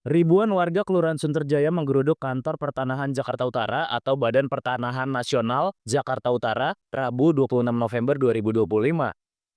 Ribuan warga Kelurahan Sunterjaya menggeruduk kantor Pertanahan Jakarta Utara atau Badan Pertanahan Nasional Jakarta Utara, Rabu 26 November 2025.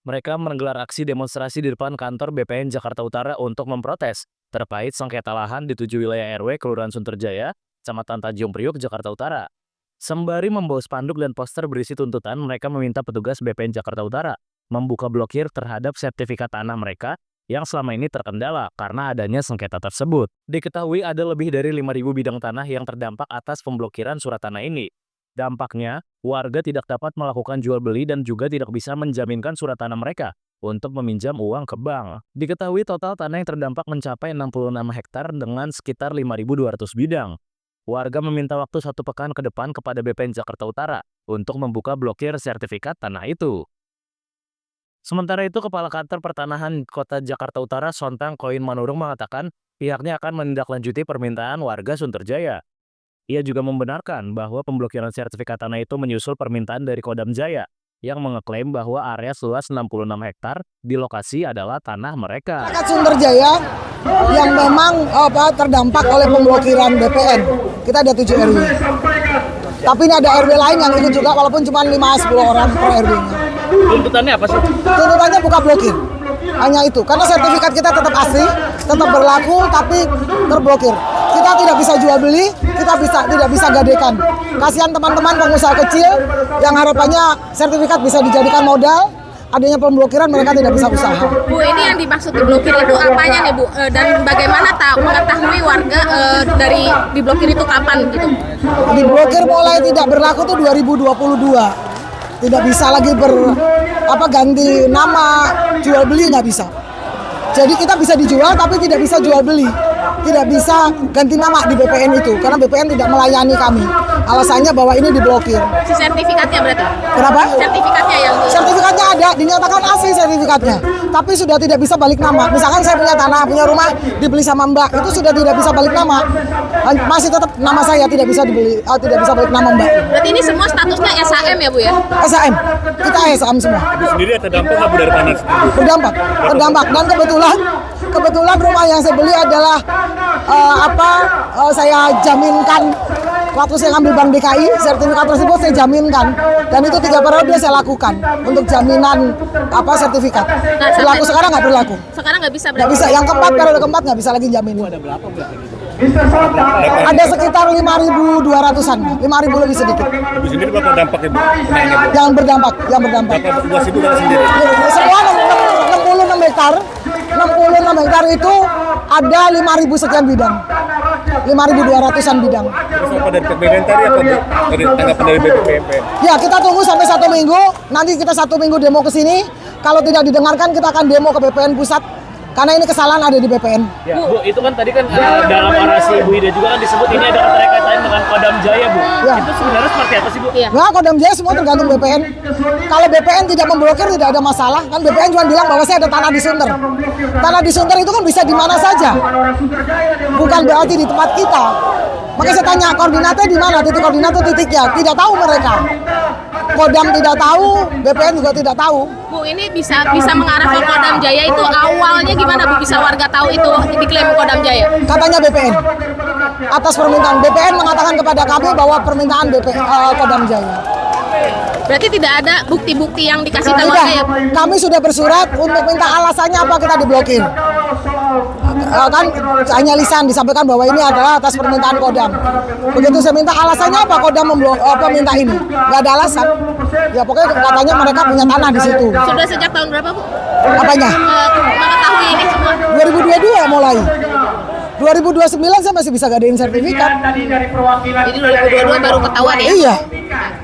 Mereka menggelar aksi demonstrasi di depan kantor BPN Jakarta Utara untuk memprotes terkait sengketa lahan di 7 wilayah RW Kelurahan Sunterjaya, Kecamatan Tanjung Priuk, Jakarta Utara. Sembari membawa spanduk dan poster berisi tuntutan, mereka meminta petugas BPN Jakarta Utara membuka blokir terhadap sertifikat tanah mereka yang selama ini terkendala karena adanya sengketa tersebut. Diketahui ada lebih dari 5.000 bidang tanah yang terdampak atas pemblokiran surat tanah ini. Dampaknya, warga tidak dapat melakukan jual beli dan juga tidak bisa menjaminkan surat tanah mereka untuk meminjam uang ke bank. Diketahui total tanah yang terdampak mencapai 66 hektar dengan sekitar 5.200 bidang. Warga meminta waktu 1 pekan ke depan kepada BPN Jakarta Utara untuk membuka blokir sertifikat tanah itu. Sementara itu, Kepala Kantor Pertanahan Kota Jakarta Utara, Sontang Koin Manurung, mengatakan pihaknya akan menindaklanjuti permintaan warga Sunterjaya. Ia juga membenarkan bahwa pemblokiran sertifikat tanah itu menyusul permintaan dari Kodam Jaya yang mengeklaim bahwa area seluas 66 hektar di lokasi adalah tanah mereka. Masyarakat Sunterjaya yang memang terdampak oleh pemblokiran BPN. Kita ada 7 RW. Tapi ini ada RW lain yang ikut juga walaupun cuma 5-10 orang per RW-nya. Tuntutannya apa sih? Tuntutannya buka blokir. Hanya itu. Karena sertifikat kita tetap asli, tetap berlaku tapi terblokir. Kita tidak bisa jual beli, kita tidak bisa gadekan. Kasihan teman-teman pengusaha kecil yang harapannya sertifikat bisa dijadikan modal. Adanya pemblokiran mereka tidak bisa usaha. Bu, ini yang dimaksud diblokir itu apanya nih Bu? Dan bagaimana mengetahui warga dari diblokir itu kapan gitu? Diblokir mulai tidak berlaku tuh 2022. Tidak bisa lagi ganti nama, jual beli nggak bisa. Jadi kita bisa dijual tapi tidak bisa jual beli. Tidak bisa ganti nama di BPN itu karena BPN tidak melayani kami. Alasannya bahwa ini diblokir. Si sertifikatnya berarti? Kenapa? Sertifikatnya yang Sertifikatnya ada, dinyatakan asli sertifikatnya. Tapi sudah tidak bisa balik nama. Misalkan saya punya tanah, punya rumah, dibeli sama Mbak, itu sudah tidak bisa balik nama. Masih tetap nama saya tidak bisa dibeli, tidak bisa balik nama Mbak. berarti ini semua statusnya SHM ya Bu ya? SHM, kita SHM semua. Ibu sendiri terdampak nggak Bu dari tanah? Terdampak. Dan kebetulan rumah yang saya beli adalah saya jaminkan. Waktu saya ngambil Bank DKI, sertifikat tersebut saya jaminkan. Dan itu 3 periode saya lakukan untuk jaminan sertifikat. Nah, Berlaku sekarang nggak berlaku. Sekarang nggak bisa Nggak berarti? bisa, yang periode keempat nggak bisa lagi jamin. Ada berapa berarti? Ada sekitar 5.200-an, 5.000 lebih sedikit. Ibu sendiri berapa dampak Ibu? Yang berdampak. Berapa luas Ibu sendiri? Semua 66 hektar. 66 hektar itu ada 5.000 sekian bidang. 5.200-an bidang. Terus apa dari BPN tadi apa Bu? Dari tanggapan dari BPN? Ya, kita tunggu sampai 1 minggu. Nanti kita 1 minggu demo ke sini. Kalau tidak didengarkan, kita akan demo ke BPN pusat. Karena ini kesalahan ada di BPN. Ya, Bu, itu kan tadi kan dalam orasi Bu Ida juga kan disebut ini ada keterkaitan dengan Kodam Jaya, Bu. Ya. Itu sebenarnya seperti apa sih, Bu? Iya. Nah, Kodam Jaya semua tergantung BPN. Kalau BPN tidak memblokir tidak ada masalah. Kan BPN cuma bilang bahwa saya ada tanah di Sunter. Tanah di Sunter itu kan bisa di mana saja. Bukan berarti di tempat kita. Makanya saya tanya, koordinatnya di mana? Titik koordinat itu titiknya. Tidak tahu mereka. Kodam tidak tahu, BPN juga tidak tahu. Bu, ini bisa mengarah ke Kodam Jaya itu awalnya gimana Bu bisa warga tahu itu diklaim Kodam Jaya? Katanya BPN. Atas permintaan BPN mengatakan kepada kami bahwa permintaan Kodam Jaya. Berarti tidak ada bukti-bukti yang dikasih tahu Tidak, warga ya? kami sudah bersurat untuk minta alasannya apa kita diblokir. Kan hanya lisan disampaikan bahwa ini adalah atas permintaan Kodam. Begitu saya minta alasannya apa Kodam minta ini, nggak ada alasan. Ya pokoknya katanya mereka punya tanah di situ. Sudah sejak tahun berapa Bu? Apanya? Mengetahui ini semua? 2022 mulai. 2029 saya masih bisa gadein sertifikat. Jadi 2022 baru ketahuan ya? Iya.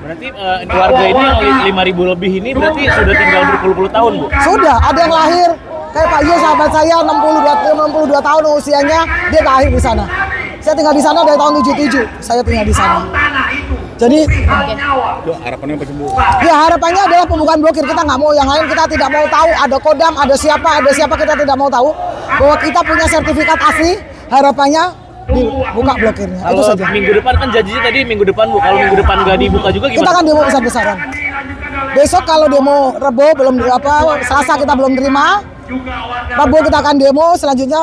Berarti warga ini yang 5.000 lebih ini berarti sudah tinggal berpuluh-puluh tahun, Bu? Sudah, ada yang lahir kayak Pak Yo sahabat saya 62 tahun usianya, dia lahir di sana. Saya tinggal di sana dari tahun 77. Saya tinggal di sana. Jadi Harapannya apa sih, Bu? ya harapannya adalah pembukaan blokir. Kita nggak mau yang lain, kita tidak mau tahu ada Kodam, ada siapa kita tidak mau tahu. Bahwa kita punya sertifikat asli, harapannya dibuka blokirnya. Itu Kalau saja. minggu depan kan janjinya tadi minggu depan, Bu. Kalau minggu depan nggak dibuka juga Kita gimana? akan demo besar-besaran. Besok kalau demo Rebo Selasa kita belum terima. Rabu kita akan demo, selanjutnya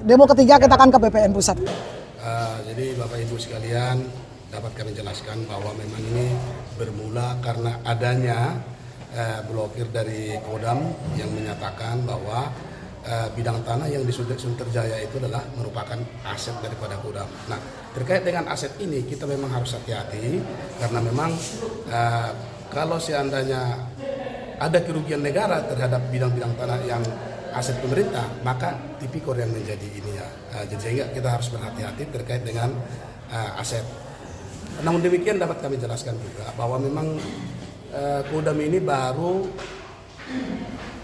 Demo ketiga kita akan ke BPN Pusat. Jadi Bapak Ibu sekalian, dapat kami jelaskan bahwa memang ini bermula karena adanya blokir dari Kodam yang menyatakan bahwa bidang tanah yang di Sunterjaya itu adalah merupakan aset daripada Kodam. Nah, terkait dengan aset ini kita memang harus hati-hati karena memang kalau seandainya ada kerugian negara terhadap bidang-bidang tanah yang aset pemerintah, maka tipikor yang menjadi ini ya. Jadi sehingga kita harus berhati-hati terkait dengan aset. Namun demikian dapat kami jelaskan juga bahwa memang Kodam ini baru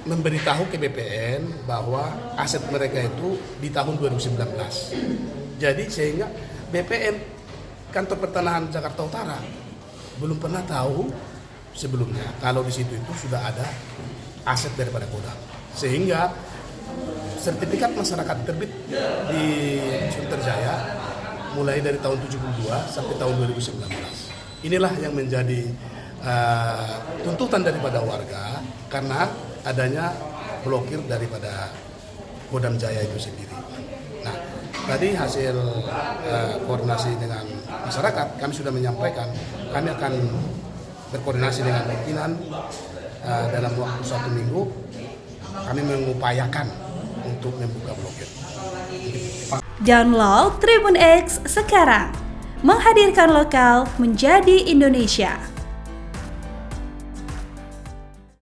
memberitahu ke BPN bahwa aset mereka itu di tahun 2019. Jadi sehingga BPN Kantor Pertanahan Jakarta Utara belum pernah tahu sebelumnya kalau di situ itu sudah ada aset daripada Kodam. Sehingga sertifikat masyarakat terbit di Sunterjaya mulai dari tahun 72 sampai tahun 2019. Inilah yang menjadi tuntutan daripada warga karena adanya blokir daripada Kodam Jaya itu sendiri. Nah, tadi hasil koordinasi dengan masyarakat, kami sudah menyampaikan, kami akan berkoordinasi dengan pimpinan dalam waktu 1 minggu, kami mengupayakan untuk membuka blokir. Download Tribun X sekarang, menghadirkan lokal menjadi Indonesia.